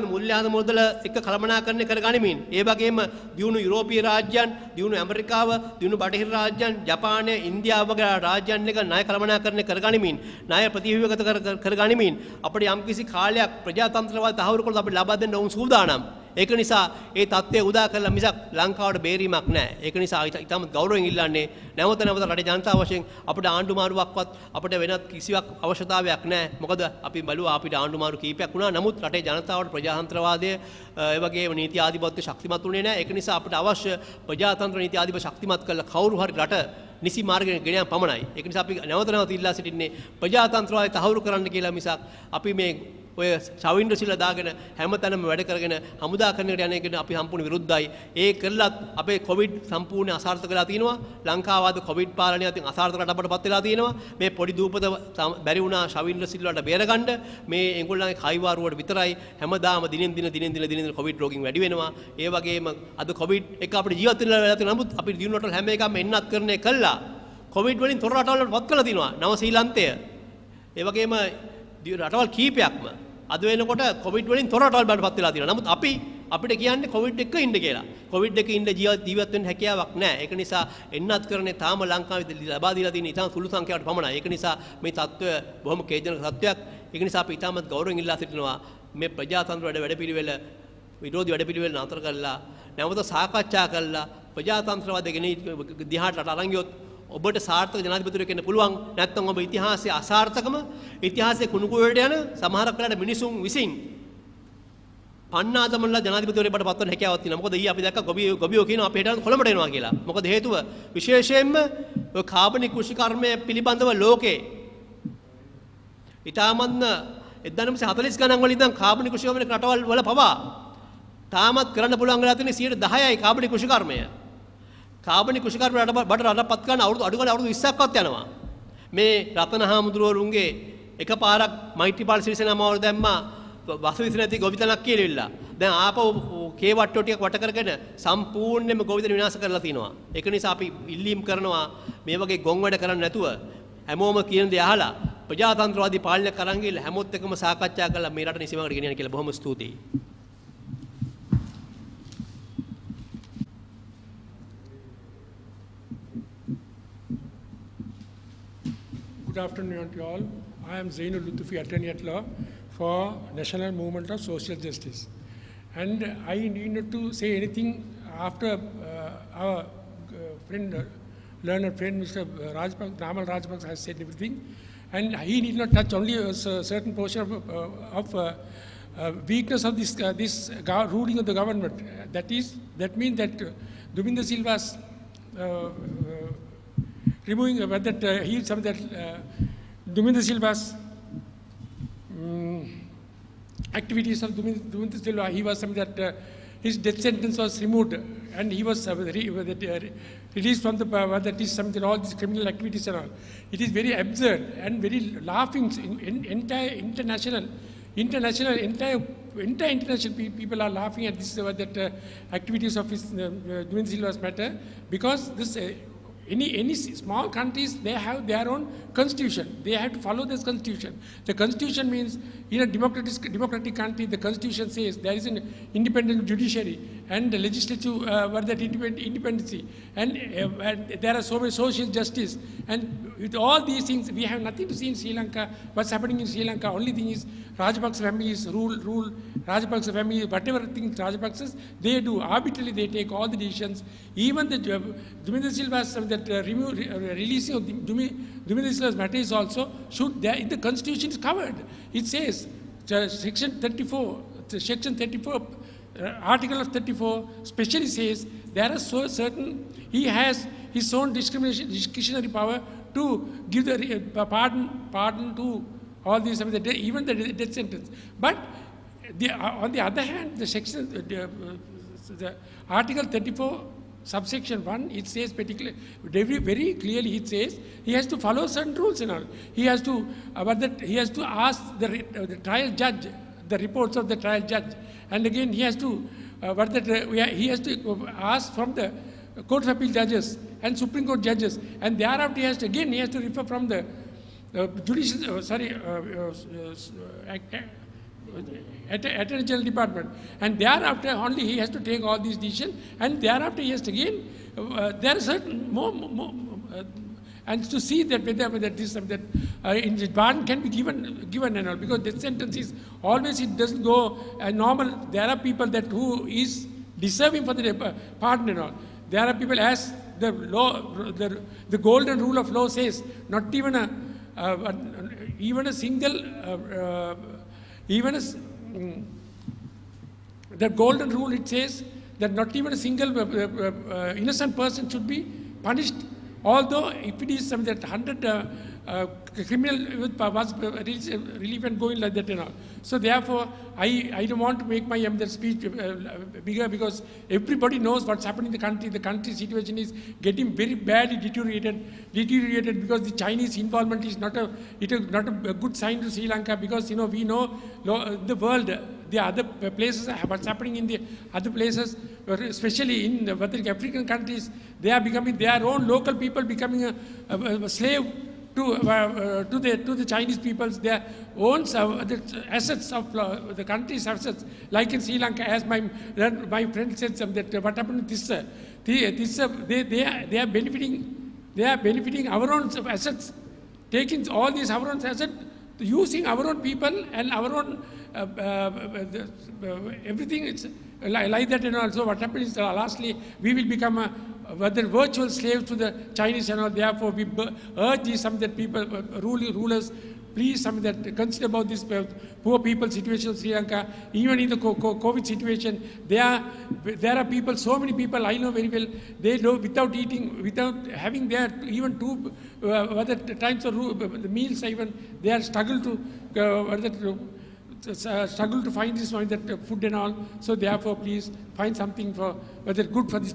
[SPEAKER 2] මූල්‍යාධ මුදල එක්ක කළමනාකරණය කරගනිමින්, ඒ වගේම දියුණු යුරෝපීය රාජ්‍යයන්, දියුණු ඇමරිකාව, දියුණු බටහිර රාජ්‍යයන්, ජපානය, ඉන්දියාව වගේ රාජ්‍යයන් එක ණය කළමනාකරණය කරගනිමින්, ණය ප්‍රතිව්‍යුහගත කරගනිමින් අපිට යම්කිසි කාලයක් ප්‍රජාතන්ත්‍රවාද තහවුරු කරලා අපිට ලබා දෙන්න වුන් සූදානම්. ඒක නිසා ඒ தත්ත්වය උදා කරලා මිසක් ලංකාවට බේරීමක් නැහැ. ඒක නිසා ඉතාමත් ගෞරවයෙන් ඉල්ලන්නේ නැවත රටේ ජනතාව වශයෙන් අපිට ආණ්ඩු මාරුවක්වත් අපිට වෙනත් කිසිවක් අවශ්‍යතාවයක් නැහැ. මොකද අපි බලුවා අපිට ආණ්ඩු මාරු කීපයක් වුණා. නමුත් රටේ ජනතාවට ප්‍රජාතන්ත්‍රවාදය ඒ වගේම නීති ආධිපත්‍ය ශක්තිමත් වුණේ නැහැ. ඒක නිසා අපිට අවශ්‍ය ප්‍රජාතන්ත්‍ර නීති ආධිපත්‍ය ශක්තිමත් කරලා කවුරු හරි රට නිසි මාර්ගයෙන් ගෙන යාම පමණයි. ඒක නිසා අපි නැවත ඉල්ලා සිටින්නේ ප්‍රජාතන්ත්‍රවාදය තහවුරු කරන්න කියලා මිසක් අපි මේ ඔය ශවින්ද්‍ර සිල්වා දාගෙන හැමතැනම වැඩ කරගෙන හමුදා කරන්නට යන එකට අපි සම්පූර්ණ විරුද්ධයි. ඒ කරලත් අපේ කොවිඩ් සම්පූර්ණ අසාර්ථක වෙලා තියෙනවා. ලංකාව අද කොවිඩ් පාලනය අතින් අසාර්ථක රටකටපත් වෙලා තියෙනවා. මේ පොඩි දූපත බැරි වුණා ශවින්ද්‍ර සිල්වාට බේරගන්න. මේ ඒගොල්ලන්ගේ කයිවාරුවට විතරයි හැමදාම දිනෙන් දින කොවිඩ් රෝගීන් වැඩි වෙනවා. ඒ වගේම අද කොවිඩ් එක අපිට ජීවත් වෙලා තියෙන නමුත් අපි දිනු රටවල හැම එකම එන්නත් කරන්නේ කළා. කොවිඩ් වලින් තොර රටවල් වලට පත් කරලා තිනවා. නව ශ්‍රීලන්තය. ඒ වගේම රටවල් කීපයක්ම අද වෙනකොට කොවිඩ් වලින් තොර රටවල් බවට පත් වෙලා තියෙනවා. නමුත් අපිට කියන්නේ කොවිඩ් එක ඉන්න කියලා. කොවිඩ් එක ඉන්න ජීවත් වෙන්න හැකියාවක් නැහැ. ඒක නිසා එන්නත් කරන්නේ තාම ලංකාවේ ලබා දීලා තියෙන ඉතාම සුළු සංඛ්‍යාවට පමණයි. ඒක නිසා මේ තත්ත්වය බොහොම ඛේදජනක තත්ත්වයක්. ඒක නිසා අපි ඉතාමත් ගෞරවයෙන් ඉල්ලා සිටිනවා මේ ප්‍රජාතන්ත්‍ර වැඩපිළිවෙල විරෝධී වැඩපිළිවෙල නතර කරලා නැවත සාකච්ඡා කරලා ප්‍රජාතන්ත්‍රවාදය ගෙන දිහාට අරන් ගියොත් ඔබට සාර්ථක ජනාධිපතිවරයෙක් වෙන්න පුළුවන්. නැත්නම් ඔබ ඉතිහාසයේ අසාර්ථකම ඉතිහාසයේ කුණුකුවේට යන සමහරක් වෙලාවට මිනිසුන් විසින් පන්නාදමලා ජනාධිපතිවරයෙක් බවට පත්වන්න හැකියාවක් තියෙනවා. මොකද ඊ අපි දැක්ක ගොබියෝ කියනවා අපි හෙට කොළඹට එනවා කියලා. මොකද හේතුව විශේෂයෙන්ම ඔය කාබනික කෘෂිකර්මය පිළිබඳව ලෝකේ ඊටාමත්ම 1940 ගණන් වල ඉඳන් කාබනික කෘෂිකර්මයේ රටවල් වල පවා තාමත් කරන්න පුළුවන් වෙලා තියෙන 10%යි කාබනික කෘෂිකර්මය. කාබනික කෘෂිකර්ම බට රටපත් කරන අඩු ගානේ අවුරුදු 20ක්වත් යනවා. මේ රතන හාමුදුරුවරුන්ගේ එකපාරක් මෛත්‍රීපාල සිරිසේන අමාවරු දැම්මා වසවිස නැති ගොවිතැනක් කියලා. දැන් ආපහු කේවට්ටෝ ටික වට කරගෙන සම්පූර්ණයෙන්ම ගොවිතැන විනාශ කරලා තිනවා. ඒක නිසා අපි ඉල්ලීම් කරනවා මේ වගේ ගොන් වැඩ කරන්නේ නැතුව හැමෝම කියන දේ අහලා ප්‍රජාතන්ත්‍රවාදී පාලනයක් කරන් ගිහලා හැමොත් එක්කම සාකච්ඡා කරලා මේ රට නිසීමකට ගෙනියන්න කියලා බොහොම ස්තුතියි.
[SPEAKER 3] Good afternoon to all. I am Zainul Lutufi, attorney at law for National Movement of Social Justice. And I need not to say anything after our friend, learned friend, Mr. Namal Rajapaksa has said everything. And he need not touch only a certain portion of weakness of this ruling of the government. That means that Duminda Silva's removing that he some that Duminda Silva's activities of Duminda Silva, he was some that his death sentence was removed and he was released from the power. That is something, all these criminal activities and all. It is very absurd and very laughing. Entire international people are laughing at this activities of his Duminda Silva's matter, because this. Any small countries, they have their own constitution. They have to follow this constitution. The constitution means in a democratic country, the constitution says there is an independent judiciary and the legislative independency, and there are so many social justice. And with all these things, we have nothing to see in Sri Lanka. What's happening in Sri Lanka? Only thing is Rajapaksa families rule. Rajapaksa family, whatever things Rajapaksas, they do arbitrarily. They take all the decisions. Even the Duminda Silva's releasing of Duminda Silva's matter is also in the constitution is covered. It says section 34, article of 34 specially says there are certain, he has his own discretionary power to give the pardon to all these, even the death sentence. But on the other hand, the article 34 subsection 1, it says particularly, very clearly it says he has to follow certain rules and all. He has to ask the trial judge, the reports of the trial judge. And again, he has to ask from the Court of Appeal judges and Supreme Court judges. And thereafter, he has to refer from the Attorney General Department, and thereafter only he has to take all these decisions, and thereafter he has to again there are certain more and to see that whether in pardon can be given and all, because death sentence is always, it doesn't go normal. There are people who is deserving for the pardon and all. There are people, as the law, the golden rule of law says, not even a single. The golden rule, it says that not even a single innocent person should be punished, although if it is something that 100 criminal was relief and going like that and all. So therefore, I don't want to make my speech bigger, because everybody knows what's happening in the country. The country situation is getting very badly deteriorated because the Chinese involvement is not a good sign to Sri Lanka, because we know the world, the other places, what's happening in the other places, especially in the African countries, they are becoming their own local people becoming a slave to the Chinese peoples, their own the assets of the country's assets, like in Sri Lanka, as my friend said, that what happened to they are benefiting our own assets, taking all these our own assets, using our own people and our own everything. It's like that, and also what happens is lastly we will become whether virtual slaves to the Chinese and all. Therefore, we urge these people, rulers, please that consider about this poor people situation of Sri Lanka. Even in the COVID situation, there are people, so many people I know very well, they do without eating, without having their even two other times of the meals, even they are struggle to find this one, that food and all. So therefore, please find something for whether good for this